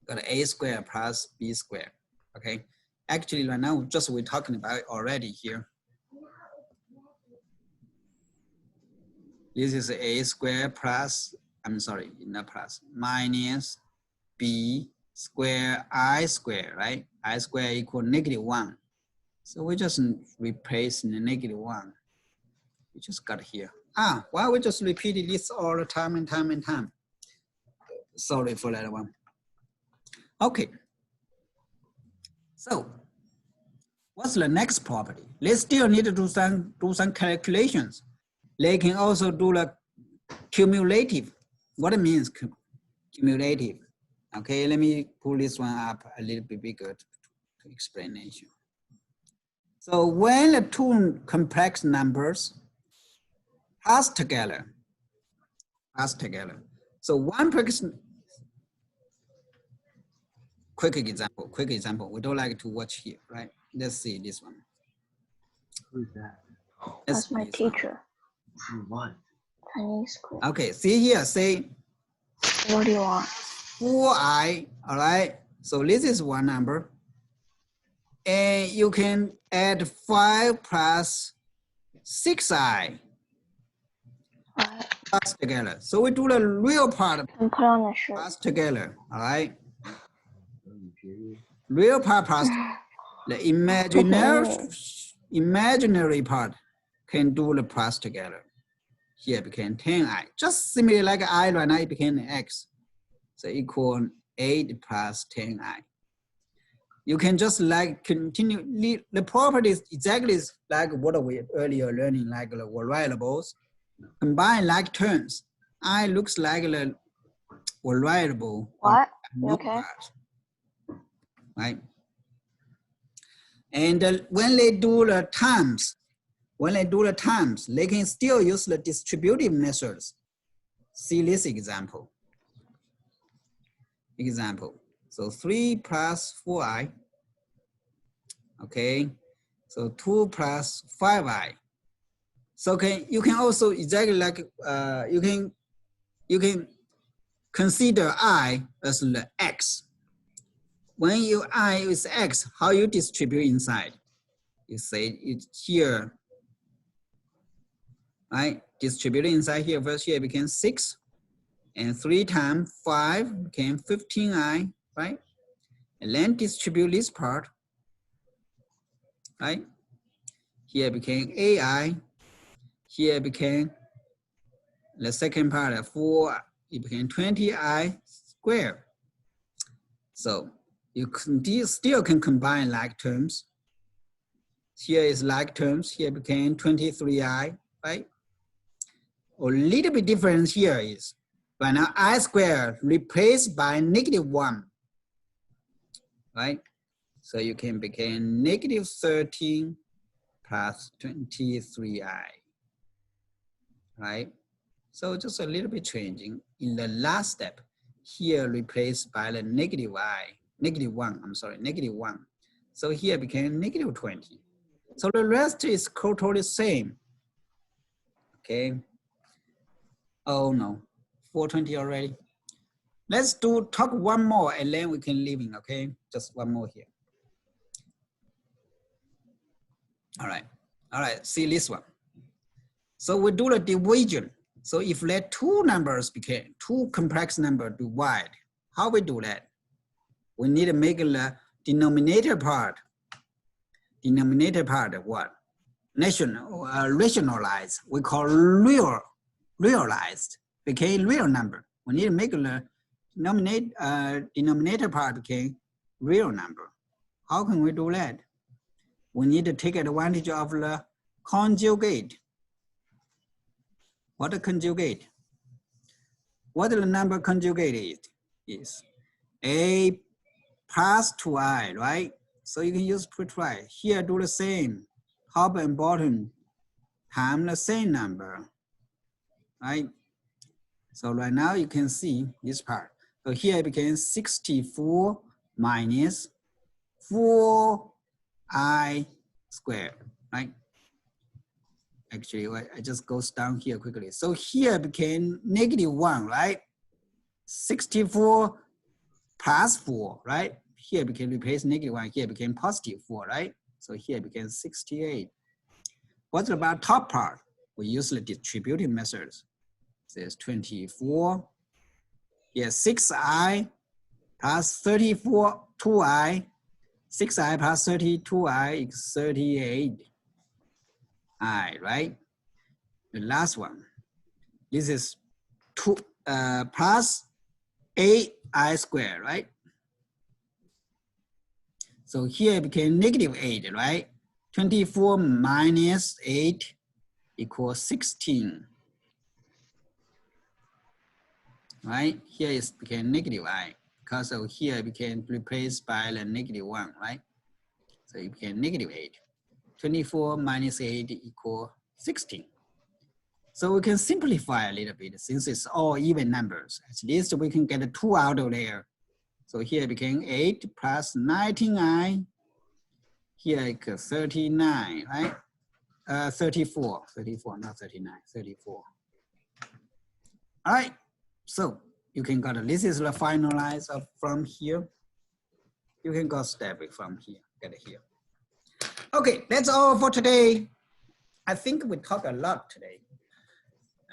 a squared plus b squared, okay? Actually, right now, just we're talking about it already here. This is a squared plus, I'm sorry, not plus, minus b squared I squared, right? I squared equal -1. So we just replace the -1. We just got here. Why we just repeated this all the time and time and time? Sorry for that one. Okay. So what's the next property? They still need to do some calculations. They can also do the cumulative. What it means cumulative? Okay, let me pull this one up a little bit bigger to explanation. So when the two complex numbers pass together. So one person, quick example. We don't like to watch here, right? Let's see this one. Who's that? That's my teacher. What? Chinese school. Okay, see here, say What do you want? 4i, all right? So this is one number. And you can add 5 plus 6i plus together. So we do the real part And put on a shirt. plus together, all right? Real part plus the imaginary part can do the plus together. Here it became 10i. Just similarly like I right now, it became an x. So equal 8 plus 10i. You can just like continue, the properties exactly like what we earlier learning, like the variables, combine like terms. I looks like the variable. What? You okay? Right? And when they do the times, they can still use the distributive methods. See this example. So 3 plus 4i, okay? So 2 plus 5i. So you can also exactly like you can consider I as the x. When you I is x, how you distribute inside? You say it here, right? Distribute inside here first. Here became 6, and 3 times 5 became 15i, right? And then distribute this part, right? Here became ai. Here became the second part of 4. It became 20i squared. So you still can combine like terms. Here is like terms. Here became 23i, right? A little bit difference here is right now I squared replaced by -1, right? So you can become -13 plus 23i, right? So just a little bit changing. In the last step, here replaced by the -1, I'm sorry, -1. So here became -20. So the rest is totally same, okay? Oh no, 420 already. Let's talk one more and then we can leave in, okay? Just one more here. All right, see this one. So we do the division. So if let two numbers became two complex numbers divide, how we do that? We need to make the denominator part what? Rationalized. We call realized, became real number. We need to make the denominator part became real number. How can we do that? We need to take advantage of the conjugate. What a conjugate? What the number conjugate is a plus 2i, right? So you can use put right. Here do the same. Top and bottom times the same number, right? So right now you can see this part. So here it became 64 minus 4i squared, right? Actually, I just goes down here quickly. So here became -1, right? 64 plus 4, right? Here became replaced -1, here became +4, right? So here became 68. What about top part? We use the distributive methods. There's 24. Here 6i plus 34, 2i. 6i plus 32i is 38i, right? The last one. This is 2 plus 8i squared, right? So here it became -8, right? 24 minus 8 equals 16. Right? Here it became -i because of here it became replaced by the -1, right? So it became -8. 24 minus 8 equals 16. So we can simplify a little bit since it's all even numbers. At least we can get a 2 out of there. So here it became 8 plus 19i. Here it is 39, right? 34, not 39, 34. All right, so you can go to, this is the finalize of from here. You can go step it from here, get it here. Okay, that's all for today. I think we talked a lot today.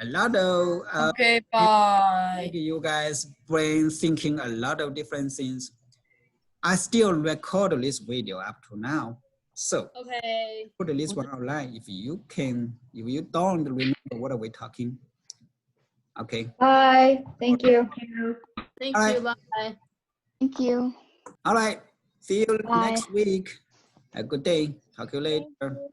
A lot of Okay, bye. you guys brain thinking a lot of different things. I still record this video up to now. So Okay. put this one online if you don't remember what are we talking. Okay. Bye. Thank you. Thank All right. you. Bye. Thank you. All right. See you Bye. next week. A good day. Talk to you Thank later. you.